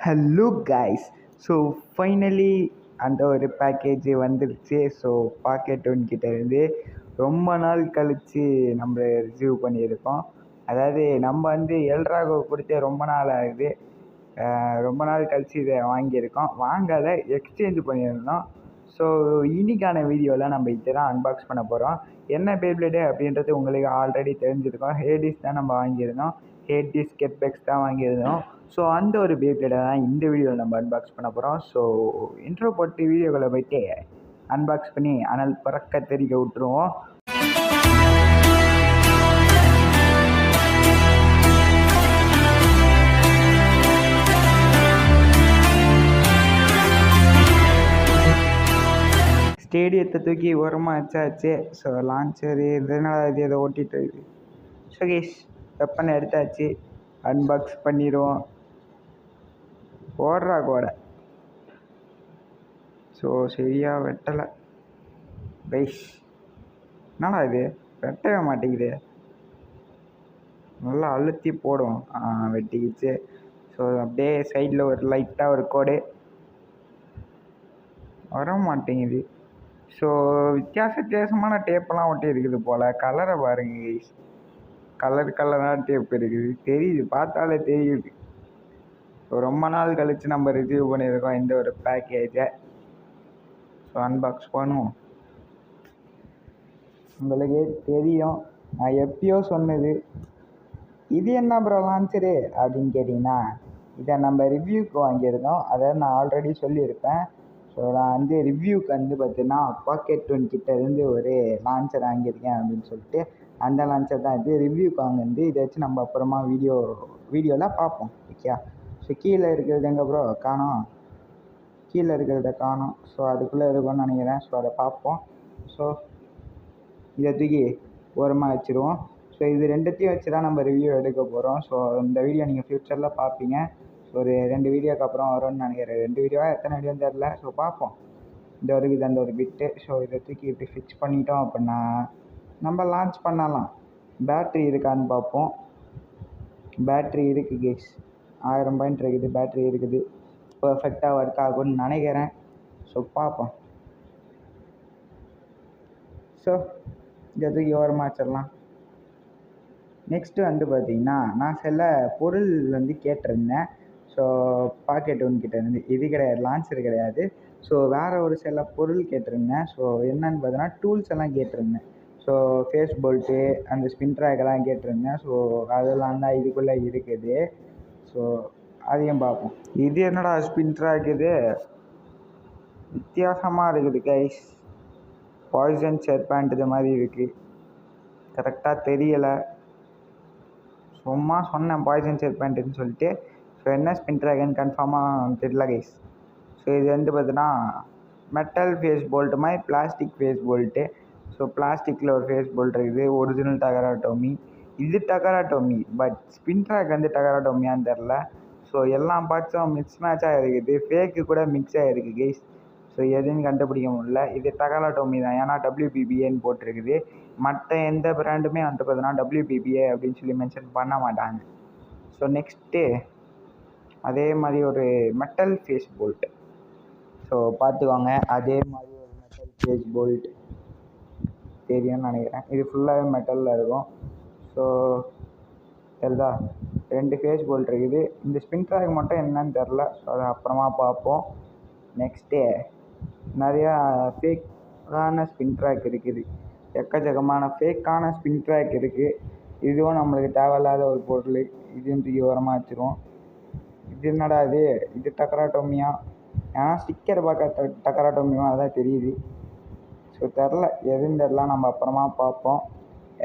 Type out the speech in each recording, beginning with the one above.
Hello guys. So finally அந்த ஒரு package வந்துருச்சு. ஸோ பாக்கெட் ஒன் கிட்ட இருந்து ரொம்ப நாள் கழித்து நம்ம ரிசீவ் பண்ணியிருக்கோம். அதாவது நம்ம எல்ட்ராகோ கொடுத்து ரொம்ப நாள் ஆகுது. ரொம்ப நாள் கழித்து இதை வாங்கியிருக்கோம். வாங்காத எக்ஸ்சேஞ்ச் பண்ணியிருந்தோம். ஸோ இன்னைக்கான வீடியோவில் நம்ம இதை தான் அன்பாக்ஸ் பண்ண போகிறோம். என்ன பேப்ளேடு அப்படின்றது உங்களுக்கு ஆல்ரெடி தெரிஞ்சிருக்கோம். ஹேடிஸ் தான் நம்ம வாங்கியிருந்தோம். ஹேடிஸ் கெட்பெக்ஸ் தான் வாங்கியிருந்தோம். ஸோ அந்த ஒரு பேப்ளேடை தான் இந்த வீடியோவில் நம்ம அன்பாக்ஸ் பண்ண போகிறோம். ஸோ இன்ட்ரோ போட்டு வீடியோக்களை போய்ட்டு அன்பாக்ஸ் பண்ணி அனல் பறக்க தெரிக்க விட்டுருவோம். ஸ்டேடியத்தை தூக்கி ஓரமாக வச்சாச்சு. ஸோ லான்ச்சர் இதனால் இது எதை ஓட்டிகிட்டு இருக்குது. ஸோ கேஸ் வெப்பன் எடுத்தாச்சு. அன்பாக்ஸ் பண்ணிடுவோம். ஓடுறா கூட. ஸோ சரியாக வெட்டலை பைஸ். என்னடா இது வெட்டவே மாட்டேங்குது. நல்லா அழுத்தி போடும். வெட்டிக்கிச்சு. ஸோ அப்படியே சைடில் ஒரு லைட்டாக ஒரு கோடு வர மாட்டேங்குது. ஸோ வித்தியாசமான டேப்பெல்லாம் ஒட்டி இருக்குது போல். கலரை பாருங்க கைஸ். கலராக டேப் இருக்குது. தெரியுது, பார்த்தாலே தெரியுது. ஸோ ரொம்ப நாள் கழித்து நம்ம ரிசீவ் பண்ணியிருக்கோம் இந்த ஒரு பேக்கேஜை. ஸோ அன்பாக்ஸ் பண்ணுவோம். உங்களுக்கே தெரியும், நான் எப்பயோ சொன்னது. இது என்ன ப்ரோ லான்ச்சரு அப்படின்னு கேட்டிங்கன்னா, இதை நம்ம ரிவ்யூக்கு வாங்கியிருந்தோம். அதை நான் ஆல்ரெடி சொல்லியிருப்பேன். ஸோ நான் ரிவ்யூக்கு பார்த்தீங்கன்னா பாக்கெட் ஒன் கிட்டேருந்து ஒரு லான்ச்சர் வாங்கியிருக்கேன் அப்படின்னு சொல்லிட்டு அந்த லான்ச்சர் தான் இது. ரிவ்யூக்கு வாங்கினது. இதை வச்சு நம்ம அப்புறமா வீடியோவில் பார்ப்போம். ஓகே. ஸோ கீழே இருக்கிறது எங்கே ப்ரோ காணோம்? கீழே இருக்கிறத காணோம். ஸோ அதுக்குள்ளே இருக்கும்னு நினைக்கிறேன். ஸோ அதை பார்ப்போம். ஸோ இதை தூக்கி ஓரமாக வச்சுருவோம். ஸோ இது ரெண்டுத்தையும் வச்சு தான் நம்ம ரிவ்யூ எடுக்க போகிறோம். ஸோ இந்த வீடியோ நீங்கள் ஃப்யூச்சரில் பார்ப்பீங்க. ஒரு 2 வீடியோக்கு அப்புறம் வரும்னு நினைக்கிறேன். 2 வீடியோவாக எத்தனை வீடியோன்னு தெரில. ஸோ பார்ப்போம். இந்த ஒரு இது அந்த ஒரு பிட்டு. ஸோ இதை தூக்கி இப்படி ஃபிக்ஸ் பண்ணிட்டோம் அப்படின்னா நம்ம லான்ச் பண்ணலாம். பேட்ரி இருக்கான்னு பார்ப்போம். பேட்ரி இருக்குது கேஸ். 1000 பாயிண்ட் இருக்குது. பேட்ரி இருக்குது. பர்ஃபெக்டாக ஒர்க் ஆகும்னு நினைக்கிறேன். ஸோ பார்ப்போம். ஸோ இதை தூக்கி ஓரமாக வச்சிடலாம். நெக்ஸ்ட்டு பார்த்திங்கன்னா, நான் சில பொருள் கேட்டிருந்தேன். ஸோ பாக்கெட் ஒன் கிட்டேருந்து இது கிடையாது, லான்ச்சர் கிடையாது. ஸோ வேறு ஒரு சில பொருள் கேட்டிருந்தேன். ஸோ என்னென்னு பார்த்தீங்கன்னா டூல்ஸ் எல்லாம் கேட்டிருந்தேன். ஸோ ஃபேஸ் போல்ட்டு அந்த ஸ்பின் ட்ராக்கெல்லாம் கேட்டிருந்தேன். ஸோ அதெல்லாம் தான் இதுக்குள்ளே இருக்குது. ஸோ அதையும் பார்ப்போம். இது என்னடா ஸ்பின் ட்ராக், இது வித்தியாசமாக இருக்குது கைஸ். பாய்சன் செர்பேண்ட் இது மாதிரி இருக்குது. கரெக்டாக தெரியலை. சும்மா சொன்னேன் பாய்சன் செர்பேண்ட்டுன்னு சொல்லிட்டு. ஸோ என்ன ஸ்பின் ட்ராகன் கன்ஃபார்மாக தெரியல கைஸ். ஸோ இது பார்த்தீங்கன்னா மெட்டல் ஃபேஸ் போல்ட்டு மாதிரி பிளாஸ்டிக் ஃபேஸ் போல்ட்டு. ஸோ பிளாஸ்டிக்கில் ஒரு ஃபேஸ் போல்ட் இருக்குது. ஒரிஜினல் டகராட்டோமி. இது டகராட்டோமி. பட் ஸ்பின் ட்ராக் டகராட்டோமியான்னு தெரில. ஸோ எல்லா பார்ட்ஸும் மிக்ஸ் மேட்சாக இருக்குது. ஃபேக்கு கூட மிக்ஸ் ஆகிருக்கு கைஸ். ஸோ எதுன்னு கண்டுபிடிக்க முடியல. இது டகராட்டோமி தான். ஏன்னா WPBAன்னு போட்டிருக்குது. மற்ற எந்த பிராண்டுமே பார்த்தீங்கன்னா WPBA அப்படின்னு சொல்லி மென்ஷன் பண்ண மாட்டாங்க. ஸோ நெக்ஸ்ட்டு அதே மாதிரி ஒரு மெட்டல் ஃபேஸ் போல்ட். ஸோ பார்த்துக்கோங்க, அதே மாதிரி ஒரு மெட்டல் ஃபேஸ் போல்ட் தெரியும்னு நினைக்கிறேன். இது ஃபுல்லாகவே மெட்டலில் இருக்கும். ஸோ தெரியுதா, 2 ஃபேஸ் போல்ட் இருக்குது. இந்த ஸ்பின் ட்ராக் மட்டும் என்னன்னு தெரில. ஸோ அதை அப்புறமா பார்ப்போம். நெக்ஸ்ட்டு நிறையா ஃபேக்கான ஸ்பின் ட்ராக் இருக்குது. எக்கச்சக்கமான ஃபேக்கான ஸ்பின் ட்ராக் இருக்குது. இதுவும் நம்மளுக்கு தேவையில்லாத ஒரு பொருள். இதுவும் தூக்கி ஓரமாக வச்சுருவோம். இது என்னடா இது டகராட்டோமியா. ஏன்னா ஸ்டிக்கர் பார்க்க டகராட்டோமியாக தான் தெரியுது. ஸோ தெரில, எதுன்னு தெரில. நம்ம அப்புறமா பார்ப்போம்.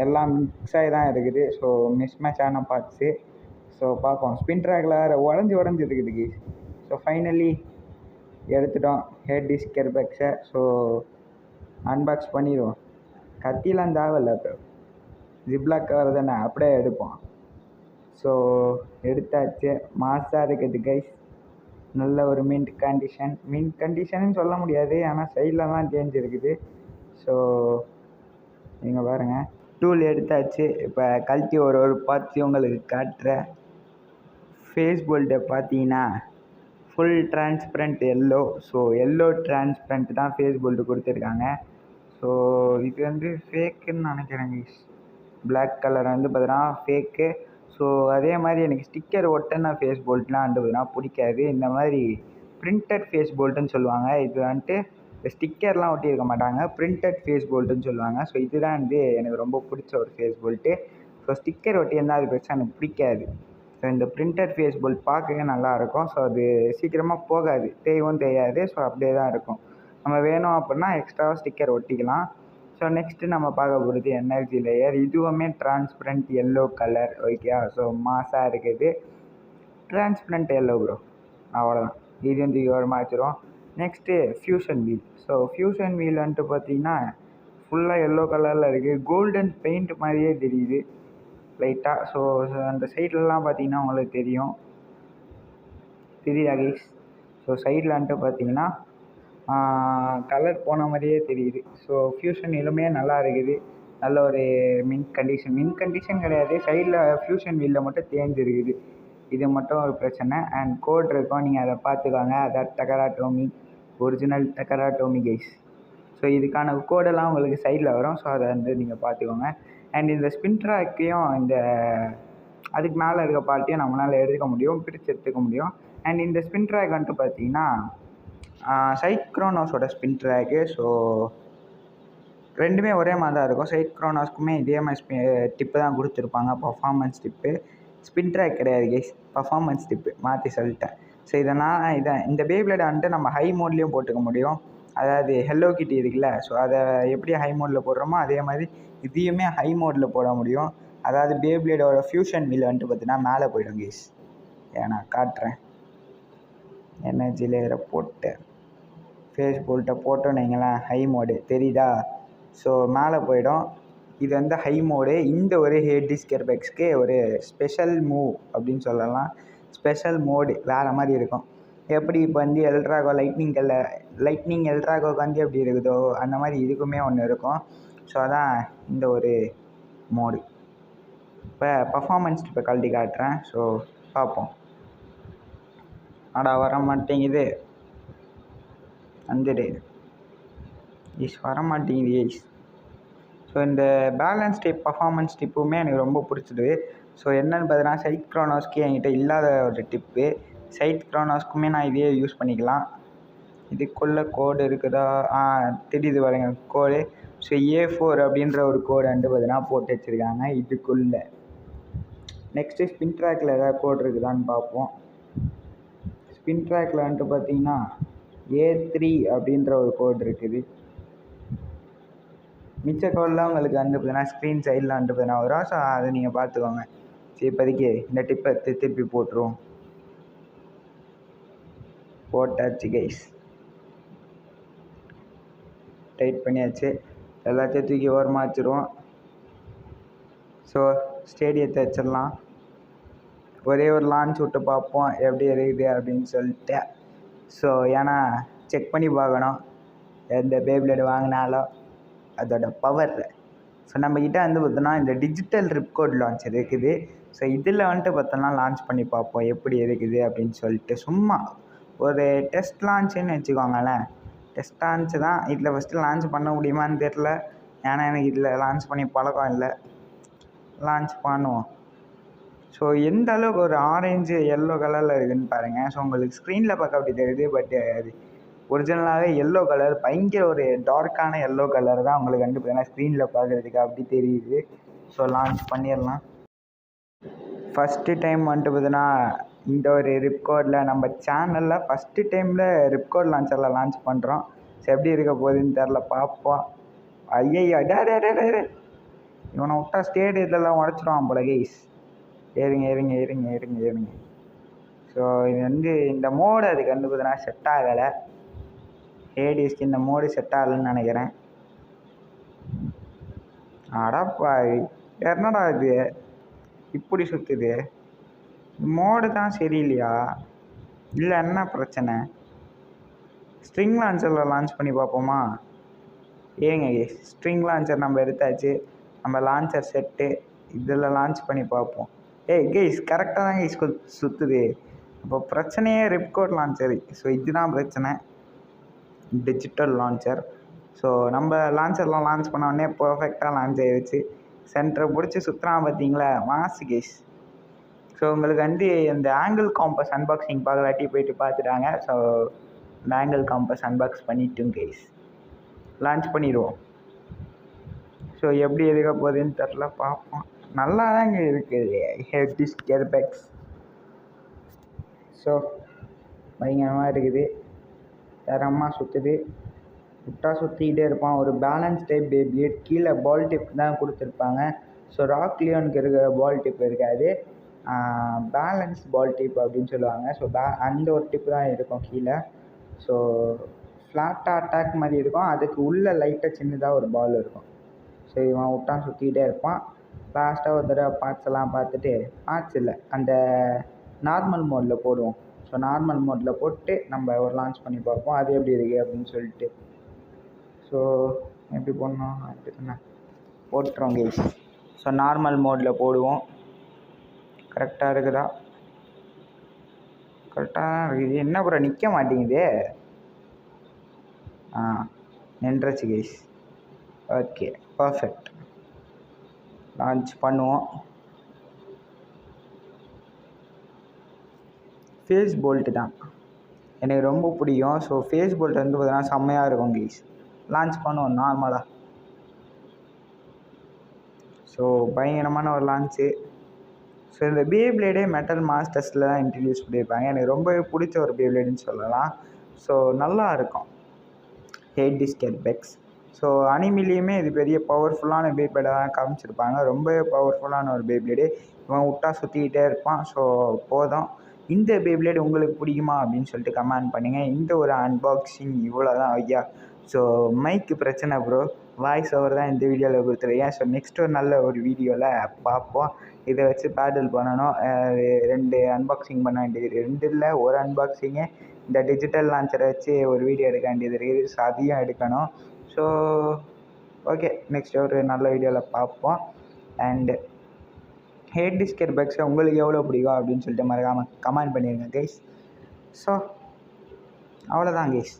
எல்லாம் மிக்ஸ் ஆகி தான் இருக்குது. ஸோ மிஸ்மேட்சான பார்ட்ஸு. ஸோ பார்ப்போம். ஸ்பின் ட்ராக்கில் வேறு உடஞ்சி இருக்குது. ஸோ ஃபைனலி எடுத்துட்டோம் ஹேடிஸ் கெட்பெக்ஸை. ஸோ அன்பாக்ஸ் பண்ணிடுவோம். கத்திலாம் தேவையில்ல. இப்போ ஜிப்லாக் கவர் தானே, அப்படியே எடுப்போம். ஸோ எடுத்தாச்சு. மாசாக இருக்குது கைஸ். நல்ல ஒரு மின்ட் கண்டிஷன்னு சொல்ல முடியாது. ஆனால் சைடில் தான் சேஞ்ச் இருக்குது. ஸோ நீங்கள் பாருங்கள், டூல் எடுத்தாச்சு. இப்போ கழட்டி ஒரு பார்த்து உங்களுக்கு காட்டுறேன். ஃபேஸ் போல்ட்டை பார்த்தீங்கன்னா full transparent yellow. So yellow transparent தான் ஃபேஸ் போல்ட்டு கொடுத்துருக்காங்க. ஸோ இது வந்து ஃபேக்குன்னு நினைக்கிறேன் கைஸ். பிளாக் கலர் வந்து பார்த்தீங்கன்னா ஃபேக்கு. ஸோ அதே மாதிரி எனக்கு ஸ்டிக்கர் ஒட்டின ஃபேஸ் போல்ட்லாம் வந்து பார்த்தீங்கன்னா பிடிக்காது. இந்த மாதிரி பிரிண்டட் ஃபேஸ் போல்ட்டுன்னு சொல்லுவாங்க. இது வந்துட்டு ஸ்டிக்கர்லாம் ஒட்டியிருக்க மாட்டாங்க, பிரிண்டட் ஃபேஸ் போல்ட்டுன்னு சொல்லுவாங்க. ஸோ இதுதான் வந்து எனக்கு ரொம்ப பிடிச்ச ஒரு ஃபேஸ் போல்ட்டு. ஸோ ஸ்டிக்கர் ஒட்டியிருந்தால் அது பெருசாக எனக்கு பிடிக்காது. ஸோ இந்த பிரிண்டட் ஃபேஸ் போல்ட் பார்க்கவே நல்லாயிருக்கும். ஸோ அது சீக்கிரமாக போகாது, தேயவும் தேயாது. ஸோ அப்படியே தான் இருக்கும். நம்ம வேணும் அப்படின்னா எக்ஸ்ட்ராவாக ஸ்டிக்கர் ஒட்டிக்கலாம். ஸோ நெக்ஸ்ட்டு நம்ம பார்க்க போகிறது எனர்ஜி லேயர். இதுவுமே transparent yellow colour. Okay, so மாஸாக இருக்குது. டிரான்ஸ்பரண்ட் எல்லோ ப்ரோ, அவ்வளோதான். இது வந்து ஓரமாக வச்சுருவோம். Next fusion wheel. So fusion wheel வந்துட்டு பார்த்தீங்கன்னா ஃபுல்லாக எல்லோ கலரில் இருக்குது. கோல்டன் பெயிண்ட் மாதிரியே தெரியுது லைட்டாக. ஸோ அந்த சைட்லலாம் பார்த்தீங்கன்னா உங்களுக்கு தெரியுதா கைஸ்? ஸோ சைடில் வந்துட்டு பார்த்தீங்கன்னா கலர் போன மாதிரியே தெரியுது. ஸோ ஃப்யூஷன் வீலுமே நல்லா இருக்குது. நல்ல ஒரு மின் கண்டிஷன் கிடையாது, சைடில் ஃப்யூஷன் வீலில் மட்டும் தேஞ்சிருக்குது. இது மட்டும் ஒரு பிரச்சனை. அண்ட் கோட் இருக்கும், நீங்கள் அதை பார்த்துக்கோங்க. அதான் Takara Tomy, original Takara Tomy guys. So இதுக்கான கோடெல்லாம் உங்களுக்கு சைடில் வரும். ஸோ அதை வந்து நீங்கள் பார்த்துக்கோங்க. அண்ட் இந்த ஸ்பின் ட்ராக்கையும் இந்த அதுக்கு மேலே இருக்க பார்ட்டியும் நம்மளால் எடுத்துக்க முடியும், பிரித்து எடுத்துக்க முடியும். அண்ட் இந்த ஸ்பின் ட்ராக் வந்துட்டு பார்த்தீங்கன்னா சைட் க்ரோனோஸோட ஸ்பின் ட்ராக்கு. ஸோ ரெண்டுமே ஒரே மாதிரி தான் இருக்கும். சைட் க்ரோனோஸ்க்குமே இதே மாதிரி டிப்பு தான் கொடுத்துருப்பாங்க, பர்ஃபார்மன்ஸ் டிப்பு. ஸ்பின் ட்ராக் கிடையாது கைஸ், பர்ஃபார்மன்ஸ் டிப்பு, மாற்றி சொல்லிட்டேன். ஸோ இந்த பேப்ளேடை வந்துட்டு நம்ம ஹை மோட்லேயும் போட்டுக்க முடியும். அதாவது ஹெல்லோ கிட்டி இருக்குல்ல, ஸோ அதை எப்படி ஹை மோடில் போடுறோமோ அதே மாதிரி இதையுமே ஹை மோடில் போட முடியும். அதாவது பேப்ளேடோட ஃப்யூஷன் வீல் வந்துட்டு பார்த்தீங்கன்னா மேலே போயிடும் கைஸ். ஏன்னா காட்டுறேன், எனர்ஜி லேயரை போட்டு ஃபேஸ் போல்ட்டை போட்டோன்னு வைங்களேன், ஹை மோடு தெரியுதா? ஸோ மேலே போயிடும். இது வந்து ஹை மோடு. இந்த ஒரு ஹேடிஸ் கெர்பெக்ஸ்க்கு ஒரு ஸ்பெஷல் மூவ் அப்படின்னு சொல்லலாம். ஸ்பெஷல் மோடு வேறு மாதிரி இருக்கும். எப்படி இப்போ வந்து எல்ட்ராகோ லைட்னிங் எல்ட்ராகோக்கு வந்து எப்படி இருக்குதோ அந்த மாதிரி இதுக்குமே ஒன்று இருக்கும். ஸோ அதான் இந்த ஒரு மோடு. இப்போ பர்ஃபார்மன்ஸ் இப்போ கழட்டி காட்டுறேன். ஸோ பார்ப்போம். அடா வர மாட்டேங்குது, வந்துடு வர மாட்டேங்குது. ஸோ இந்த பேலன்ஸ் டிப், பர்ஃபார்மன்ஸ் டிப்புமே எனக்கு ரொம்ப பிடிச்சிது. ஸோ என்னென்னு பார்த்தீங்கன்னா சைட் க்ரோனோஸ்க்கு என்கிட்ட இல்லாத ஒரு டிப்பு. சைட் க்ரோனோஸ்க்குமே நான் இதையே யூஸ் பண்ணிக்கலாம். இதுக்குள்ளே கோடு இருக்குதா? தெரியுது பாருங்க கோடு. ஸோ A4 அப்படின்ற ஒரு கோடு வந்து பார்த்தீங்கன்னா போட்டு வச்சுருக்காங்க இதுக்குள்ளே. நெக்ஸ்ட்டு ஸ்பின் ட்ராக்கில் ஏதாவது கோடு இருக்குதான்னு பார்ப்போம். ஸ்பின் ட்ராக்கில் வந்துட்டு பார்த்தீங்கன்னா A3 அப்படின்ற ஒரு கோடு இருக்குது. மிச்ச கோடெலாம் உங்களுக்கு வந்து பார்த்தீங்கன்னா ஸ்க்ரீன் சைடில் வந்துட்டு பார்த்தீங்கன்னா வரும். ஸோ அதை நீங்கள் பார்த்துக்கோங்க. சரி, இப்போதைக்கு இந்த டிப்பை திருப்பி போட்டுருவோம். போட்டாச்சு கைஸ், டைட் பண்ணியாச்சு. எல்லாத்தையும் தூக்கி ஓரமாக வச்சுருவோம். ஸோ ஸ்டேடியத்தை வச்சிடலாம். ஒரே ஒரு லான்ச் விட்டு பார்ப்போம் எப்படி இருக்குது அப்படின்னு சொல்லிட்டு. ஸோ ஏன்னா செக் பண்ணி பார்க்கணும் எந்த பேப்ளேடு வாங்கினாலும் அதோட பவர். ஸோ நம்மக்கிட்ட வந்து பார்த்தோன்னா இந்த டிஜிட்டல் ரிப்கோட் லான்ச் இருக்குது. ஸோ இதில் வந்துட்டு பார்த்தோன்னா லான்ச் பண்ணி பார்ப்போம் எப்படி இருக்குது அப்படின்னு சொல்லிட்டு. சும்மா ஒரு டெஸ்ட் லான்ச்சுன்னு வச்சுக்கோங்களேன். டெஸ்ட் லான்ச்சு தான். இதில் ஃபஸ்ட்டு லான்ச் பண்ண முடியுமான்னு தெரில, ஏன்னா எனக்கு இதில் லான்ச் பண்ணி பழக்கம் இல்லை. லான்ச் பண்ணுவோம். ஸோ எந்த அளவுக்கு ஒரு ஆரஞ்சு எல்லோ கலரில் இருக்குதுன்னு பாருங்கள். ஸோ உங்களுக்கு ஸ்க்ரீனில் பார்க்க அப்படி தெரியுது, பட் அது ஒரிஜினலாகவே எல்லோ கலர், பயங்கர ஒரு டார்க்கான எல்லோ கலர் தான் உங்களுக்கு வந்து பார்த்தீங்கன்னா ஸ்க்ரீனில் பார்க்குறதுக்கு அப்படி தெரியுது. ஸோ லான்ச் பண்ணிடலாம். ஃபஸ்ட்டு டைம் வந்துட்டு பார்த்தீங்கன்னா இந்த ஒரு ரிப்கோடில் நம்ம சேனலில் ஃபஸ்ட்டு டைமில் ரிப்கோட் லான்ச்சரில் லான்ச் பண்ணுறோம். ஸோ எப்படி இருக்க போகுதுன்னு தெரில, பார்ப்போம். ஐயையா டே இவனை விட்டா ஸ்டேடியத்துலலாம் உடச்சிடுவான் போல கைஸ். ஏறுங்க. ஸோ இது வந்து இந்த மோடு அதுக்கு வந்து பார்த்தீங்கன்னா செட் ஆகலை. ஹேடிஸ்க்கு இந்த மோடு செட் ஆகலைன்னு நினைக்கிறேன். அடப்பா, என்னடா இது இப்படி சுற்றுது? மோடு தான் சரியில்லையா, இல்லை என்ன பிரச்சனை? ஸ்ட்ரிங் லான்ச்சரில் லான்ச் பண்ணி பார்ப்போமா? ஏங்க ஸ்ட்ரிங் லான்ச்சர் நம்ம எடுத்தாச்சு. நம்ம லான்ச்சர் செட்டு இதில் லான்ச் பண்ணி பார்ப்போம். கைஸ் கரெக்டாக தான் கைஸ் சுற்றுது. இப்போ பிரச்சனையே ரிப்கோட் லான்ச்சர். ஸோ இதுதான் பிரச்சனை, டிஜிட்டல் லான்ச்சர். ஸோ நம்ம லான்ச்சர்லாம் லான்ச் பண்ண உடனே பர்ஃபெக்டாக லான்ச் ஆகிடுச்சு. சென்டரை பிடிச்சி சுற்றுறான் பார்த்தீங்களா, மாசு கேஸ். ஸோ உங்களுக்கு வந்து இந்த ஆங்கிள் காம்பஸ் அன்பாக்சிங் பார்க்கலாட்டி போயிட்டு பார்த்துட்டாங்க. ஸோ இந்த ஆங்கிள் காம்பஸ் அன்பாக்ஸ் பண்ணிட்டோம் கேஸ், லான்ச் பண்ணிடுவோம். ஸோ எப்படி இருக்க போகுதுன்னு தெரில, பார்ப்போம். நல்லா தாங்க இருக்குது ஹெட் டிஸ்க் ஏர்பேக்ஸ். ஸோ பயங்கரமாக இருக்குது, தரமாக சுற்றுது, விட்டா சுற்றிக்கிட்டே இருப்பான். ஒரு பேலன்ஸ் டைப் பேப்லேட், கீழே பால் டிப் தான் கொடுத்துருப்பாங்க. ஸோ ராக் லியோனுக்கு இருக்கிற பால் டிப் இருக்காது, பேலன்ஸ் பால் டிப் அப்படின்னு சொல்லுவாங்க. ஸோ அந்த ஒரு டிப்பு தான் இருக்கும் கீழே. ஸோ ஃப்ளாட்டாக அட்டாக் மாதிரி இருக்கும், அதுக்கு உள்ளே லைட்டாக சின்னதாக ஒரு பால் இருக்கும். ஸோ இவன் விட்டான் சுற்றிக்கிட்டே இருப்பான். லாஸ்ட்டாக ஒரு தடவை பார்ட்ஸ் எல்லாம் பார்த்துட்டு, பார்ட்ஸ் இல்லை அந்த நார்மல் மோடில் போடுவோம். ஸோ நார்மல் மோடில் போட்டு நம்ம ஒரு லான்ச் பண்ணி பார்ப்போம் அது எப்படி இருக்குது அப்படின்னு சொல்லிட்டு. ஸோ எப்படி போடணும் அப்படி தானே போட்டுறோம் கேஸ். ஸோ நார்மல் மோடில் போடுவோம். கரெக்டாக இருக்குதா? கரெக்டாக இருக்குது. என்ன ப்ரோ நிற்க மாட்டேங்குது? நின்றுச்சு கேஸ். Okay perfect. லான்ச் பண்ணுவோம். ஃபேஸ் போல்ட்டு தான் எனக்கு ரொம்ப பிடிக்கும். ஸோ ஃபேஸ் போல்ட் வந்து பார்த்தீங்கன்னா செம்மையாக இருக்கும் கேஸ். லான்ச் பண்ணுவோம் நார்மலாக. ஸோ பயங்கரமான ஒரு லான்ச்சு. ஸோ இந்த பேப்ளேடே மெட்டல் மாஸ்டர்ஸில் தான் இன்ட்ரடியூஸ் பண்ணியிருப்பாங்க. எனக்கு ரொம்பவே பிடிச்ச ஒரு பேப்ளேடுன்னு சொல்லலாம். ஸோ நல்லா இருக்கும் ஹெட் டிஸ்க் ஏர்பேக்ஸ். ஸோ அனிமிலையுமே இது பெரிய பவர்ஃபுல்லான பேப்ளேடாக தான் காமிச்சிருப்பாங்க. ரொம்பவே பவர்ஃபுல்லான ஒரு பேப்ளேடு. இவன் விட்டா சுற்றிக்கிட்டே இருப்பான். ஸோ போதும். இந்த பேப்ளேடு உங்களுக்கு பிடிக்குமா அப்படின்னு சொல்லிட்டு கமெண்ட் பண்ணுங்கள். இந்த ஒரு அன்பாக்சிங் இவ்வளோ தான் ஐயா. ஸோ மைக்கு பிரச்சனை ப்ரோ, வாய்ஸ் ஓவர் தான் இந்த வீடியோவில் கொடுத்துருக்கேன். ஸோ நெக்ஸ்ட் ஒரு நல்ல ஒரு வீடியோவில் பார்ப்போம். இதை வச்சு பேட்டில் பண்ணணும். 2 அன்பாக்சிங் பண்ண வேண்டியது, 2 இல்லை ஒரு அன்பாக்சிங்கு. இந்த டிஜிட்டல் லான்ச்சரை வச்சு ஒரு வீடியோ எடுக்க வேண்டியது இருக்குது. ஸோ அதையும் எடுக்கணும். ஸோ ஓகே, நெக்ஸ்ட் ஒரு நல்ல வீடியோவில் பார்ப்போம். அண்டு ஹெட் டிஸ்க் ஏர்பேக்ஸை உங்களுக்கு எவ்வளோ பிடிக்கும் அப்படின்னு சொல்லிட்டு மறக்காமல் கமெண்ட் பண்ணிடுங்க கைஸ். ஸோ அவ்வளோதான் கைஸ்,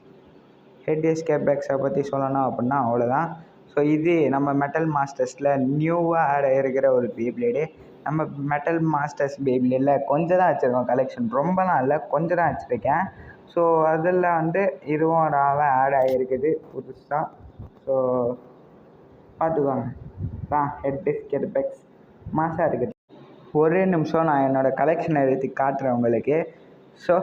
ஹெட் டிஸ்க் ஏர்பேக்ஸை பற்றி சொல்லணும் அப்படின்னா அவ்வளோதான். ஸோ இது நம்ம மெட்டல் மாஸ்டர்ஸில் நியூவாக ஆட் ஆகிருக்கிற ஒரு பேப்ளேடு. நம்ம மெட்டல் மாஸ்டர்ஸ் பேப்ளேடில் கொஞ்சம் தான் வச்சுருக்கோம் கலெக்ஷன், ரொம்பலாம் இல்லை, கொஞ்சம் தான் வச்சுருக்கேன். ஸோ அதில் வந்து இதுவும் ஒரு ஆட் ஆகிருக்குது புதுசாக. ஸோ பார்த்துக்கோங்க தான் ஹெட் டிஸ்க் ஏர்பேக்ஸ் மாசாக இருக்குது. ஒரே நிமிஷம் நான் என்னோடய கலெக்ஷனை எடுத்து காட்டுறேன் உங்களுக்கு. ஸோ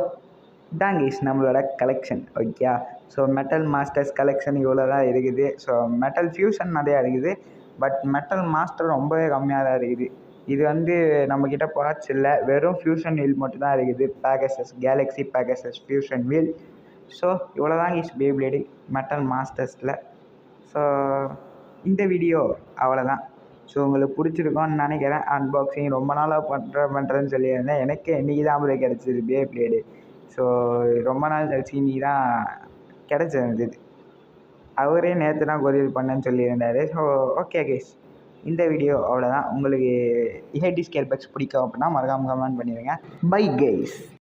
இதான் கைஸ் நம்மளோட collection. Okay, so metal masters collection இவ்வளோ தான் இருக்குது. ஸோ மெட்டல் ஃபியூஷன் நிறையா இருக்குது, பட் மெட்டல் மாஸ்டர் ரொம்பவே கம்மியாக தான் இருக்குது. இது வந்து நம்மக்கிட்ட பார்ட்ஸ் இல்லை, வெறும் ஃபியூஷன் வீல் மட்டும் தான் இருக்குது. Pegasus Galaxy Pegasus Fusion wheel. So இவ்வளோ தான் கைஸ் பேப்ளேடு மெட்டல் மாஸ்டர்ஸில். ஸோ இந்த வீடியோ அவ்வளோதான். ஸோ உங்களுக்கு பிடிச்சிருக்கோன்னு நினைக்கிறேன். அன்பாக்சிங் ரொம்ப நாளாக பண்ணுறேன்னு சொல்லியிருந்தேன். எனக்கு இன்றைக்கி தான் அப்படி கிடச்சிது பேப்ளேடு. ஸோ ரொம்ப நாள் கழிச்சு இன்றைக்கி தான் கிடச்சிருந்தது. அவரே நேற்று தான் கொரியர் பண்ணேன்னு சொல்லியிருந்தார். ஸோ ஓகே கைஸ், இந்த வீடியோ அவ்வளோதான். உங்களுக்கு ஹெட் டிஸ்க் ஏர்பேக்ஸ் பிடிக்கும் அப்படின்னா மறக்காமல் கமெண்ட் பண்ணிடுங்க. Bye guys.